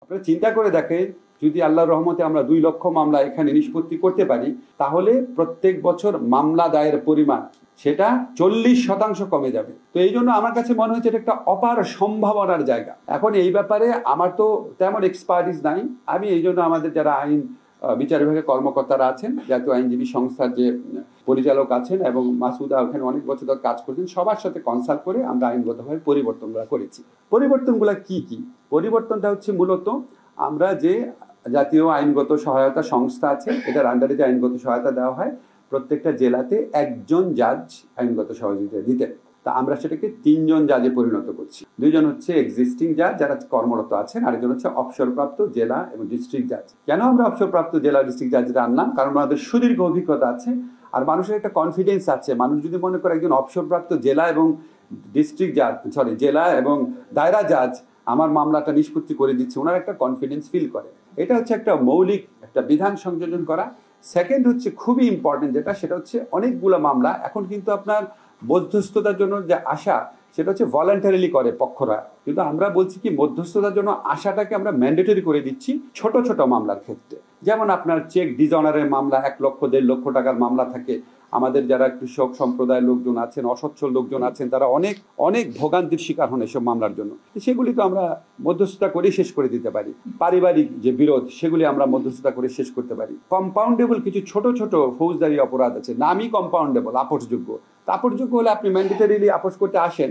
আপনারা চিন্তা করে দেখেন, যদি আল্লাহর রহমতে আমরা 2 লক্ষ মামলা এখানে নিষ্পত্তি করতে পারি, তাহলে প্রত্যেক বছর মামলা দায়ের পরিমাণ সেটা 40% কমে যাবে। তো এই জন্য আমার কাছে মনে হচ্ছে এটা একটা অপার সম্ভাবনার জায়গা। এখন এই ব্যাপারে আমার তো তেমন এক্সপার্টিস নাই। আমি এই জন্য আমাদের যারা আইন বিচার বিভাগের কর্মকর্তারা আছেন, জাতীয় আইনজীবী সংস্থার যে পরিচালক আছেন এবং মাসুদা ওখানে অনেক বছর ধরে কাজ করছেন, সবার সাথে কনসাল্ট করে আমরা আইনগতভাবে পরিবর্তনগুলো করেছি। পরিবর্তনগুলো কি কি? পরিবর্তনটা হচ্ছে মূলত আমরা যে জাতীয় আইনগত সহায়তা সংস্থা আছে, এটার আন্ডারে যে আইনগত সহায়তা দেওয়া হয়, প্রত্যেকটা জেলাতে একজন জাজ আইনগত সহযোগিতা দিতেন। তা আমরা সেটাকে 3 জন জাজে পরিণত করছি। 2 জন হচ্ছে এক্সিস্টিং জাজ যারা কর্মরত আছেন, আরেকজন হচ্ছে অবসরপ্রাপ্ত জেলা এবং ডিস্ট্রিক্ট জাজ। কেন আমরা অবসরপ্রাপ্ত জেলা ডিস্ট্রিক্ট জাজরা আনলাম? কারণ ওনাদের সুদীর্ঘ অভিজ্ঞতা আছে, আর মানুষের একটা কনফিডেন্স আছে। মানুষ যদি মনে করে একজন অবসরপ্রাপ্ত জেলা এবং ডিস্ট্রিক্ট জাজ, জেলা এবং দায়রা জাজ আমার মামলাটা নিষ্পত্তি করে দিচ্ছে, ওনার একটা কনফিডেন্স ফিল করে। এটা হচ্ছে একটা মৌলিক একটা বিধান সংযোজন করা। সেকেন্ড হচ্ছে খুবই ইম্পর্টেন্ট যেটা, সেটা হচ্ছে অনেকগুলো মামলা এখন কিন্তু আপনার মধ্যস্থতার জন্য যে আশা, সেটা হচ্ছে ভলান্টারিলি করে পক্ষরা, কিন্তু আমরা বলছি কি মধ্যস্থতার জন্য আশাটাকে আমরা ম্যান্ডেটরি করে দিচ্ছি ছোট ছোট মামলার ক্ষেত্রে। যেমন আপনার চেক ডিজঅনারের মামলা 1 লক্ষ 1.5 লক্ষ টাকার মামলা থাকে। আমাদের যারা কৃষক সম্প্রদায়ের লোকজন আছেন, অসচ্ছল লোকজন আছেন, তারা অনেক অনেক ভোগান্তির শিকার হন এসব মামলার জন্য। সেগুলি তো আমরা মধ্যস্থতা করে শেষ করে দিতে পারি। পারিবারিক যে বিরোধ, সেগুলি আমরা মধ্যস্থতা করে শেষ করতে পারি। কম্পাউন্ডেবল কিছু ছোট ছোট ফৌজদারি অপরাধ আছে, নামই কম্পাউন্ডেবল, আপোষযোগ্য। আপোষযোগ্য হলে আপনি ম্যান্ডেটরিলি আপোষ করতে আসেন,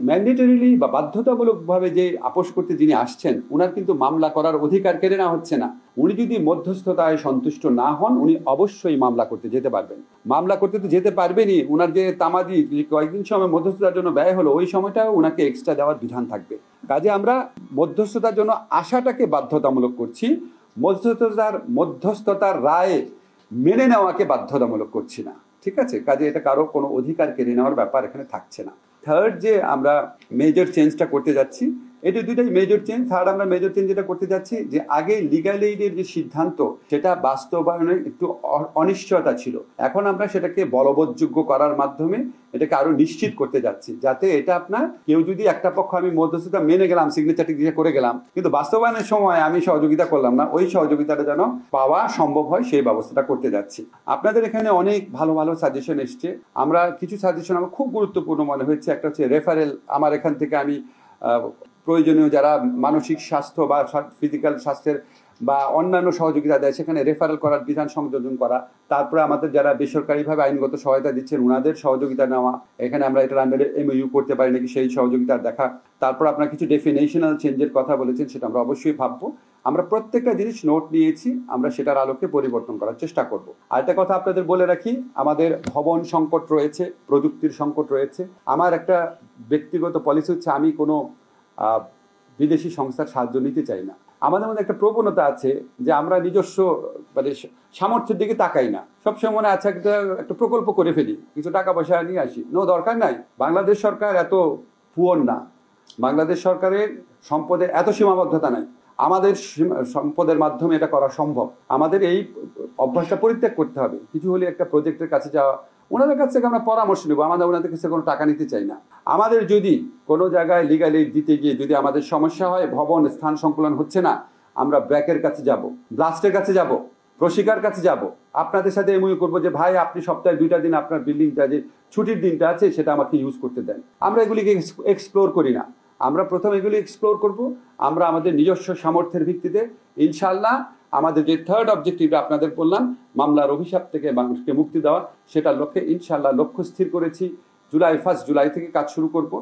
ম্যান্ডেটরিলি বা বাধ্যতামূলকভাবে যে আপোষ করতে যিনি আসছেন, ওনার কিন্তু মামলা করার অধিকার কেড়ে নেওয়া হচ্ছে না। উনি যদি মধ্যস্থতায় সন্তুষ্ট না হন, উনি অবশ্যই মামলা করতে যেতে পারবেন। মামলা করতে তো যেতে পারবেনই, ওনার যে তামাদি কয়েকদিন সময় মধ্যস্থতার জন্য ব্যয় হলো, ওই সময়টাও ওনাকে এক্সট্রা দেওয়ার বিধান থাকবে। কাজে আমরা মধ্যস্থতার জন্য আশাটাকে বাধ্যতামূলক করছি, মধ্যস্থতার রায় মেনে নেওয়াকে বাধ্যতামূলক করছি না। ঠিক আছে? কাজে এটা কারো কোনো অধিকার কেড়ে নেওয়ার ব্যাপার এখানে থাকছে না। থার্ড যে আমরা মেজর চেঞ্জটা করতে যাচ্ছি, এটা দুইটাই মেজর চেঞ্জ। থার্ড আমরা মেজর চেঞ্জ যেটা করতে যাচ্ছি, যে আগে লিগ্যাল এইডের যে সিদ্ধান্ত, সেটা বাস্তবায়নের একটু অনিশ্চয়তা ছিল। এখন আমরা সেটাকে বলবৎযোগ্য করার মাধ্যমে এটাকে আরো নিশ্চিত করতে যাচ্ছি, যাতে এটা আপনার কেউ যদি একটা পক্ষ আমি মধ্যস্থতা মেনে গেলাম, সিগনেচারটি দিয়ে করে গেলাম, কিন্তু বাস্তবায়নের সময় আমি সহযোগিতা করলাম না, ওই সহযোগিতাটা যেন পাওয়া সম্ভব হয়, সেই ব্যবস্থাটা করতে যাচ্ছি। আপনাদের এখানে অনেক ভালো ভালো সাজেশন এসছে। আমরা কিছু সাজেশন আমার খুব গুরুত্বপূর্ণ মনে হয়েছে। একটা হচ্ছে রেফারেল। আমার এখান থেকে আমি প্রয়োজনীয় যারা মানসিক স্বাস্থ্য বা ফিজিক্যাল স্বাস্থ্যের বা অন্যান্য সহযোগিতা দেয়, সেখানে রেফারেল করার বিধান সংযোজন করা। তারপরে আমাদের যারা বেসরকারিভাবে আইনগত সহায়তা দিচ্ছেন, ওনাদের সহযোগিতা নেওয়া। এখানে আমরা এটার আন্ডারে MOU করতে পারি নাকি, সেই সহযোগিতার দেখা। তারপর আপনার কিছু ডেফিনেশনাল চেঞ্জের কথা বলেছেন, সেটা আমরা অবশ্যই ভাববো। আমরা প্রত্যেকটা জিনিস নোট নিয়েছি, আমরা সেটার আলোকে পরিবর্তন করার চেষ্টা করব। আরেকটা কথা আপনাদের বলে রাখি, আমাদের ভবন সংকট রয়েছে, প্রযুক্তির সংকট রয়েছে। আমার একটা ব্যক্তিগত পলিসি হচ্ছে, আমি কোনো বিদেশি সংস্থার সাহায্য নিতে চাই না। আমাদের মধ্যে একটা প্রবণতা আছে যে আমরা নিজস্ব মানে সামর্থ্যের দিকে তাকাই না। সবসময় মনে আছে একটা প্রকল্প করে ফেলি, কিছু টাকা পয়সা নিয়ে আসি। দরকার নাই। বাংলাদেশ সরকার এত পুয়ার না, বাংলাদেশ সরকারের সম্পদের এত সীমাবদ্ধতা নাই। আমাদের সম্পদের মাধ্যমে এটা করা সম্ভব। আমাদের এই অভ্যাসটা পরিত্যাগ করতে হবে। কিছু হলে একটা প্রজেক্টের কাছে যাওয়া, ওনাদের কাছ থেকে আমরা পরামর্শ নেব, আমাদের ওনাদের কাছে কোনো টাকা নিতে চাই না। আমাদের যদি কোনো জায়গায় লিগ্যাল এইড দিতে গিয়ে যদি আমাদের সমস্যা হয়, ভবন স্থান সংকুলন হচ্ছে না, আমরা ব্র্যাকের কাছে যাব, ব্লাস্টের কাছে যাব, প্রশিকার কাছে যাব, আপনাদের সাথে MOU করবো যে ভাই আপনি সপ্তাহে 2টা দিন আপনার বিল্ডিংটা যে ছুটির দিনটা আছে সেটা আমাকে ইউজ করতে দেন। আমরা এগুলিকে এক্সপ্লোর করি না। আমরা প্রথম এগুলি এক্সপ্লোর করব। আমরা আমাদের নিজস্ব সামর্থ্যের ভিত্তিতে ইনশাআল্লাহ আমাদের যে থার্ড অবজেক্টিভটা আপনাদের বললাম, মামলার অভিশাপ থেকে মানুষকে মুক্তি দেওয়া, সেটার লক্ষ্যে ইনশাআল্লাহ লক্ষ্য স্থির করেছি। 1 জুলাই থেকে কাজ শুরু করব।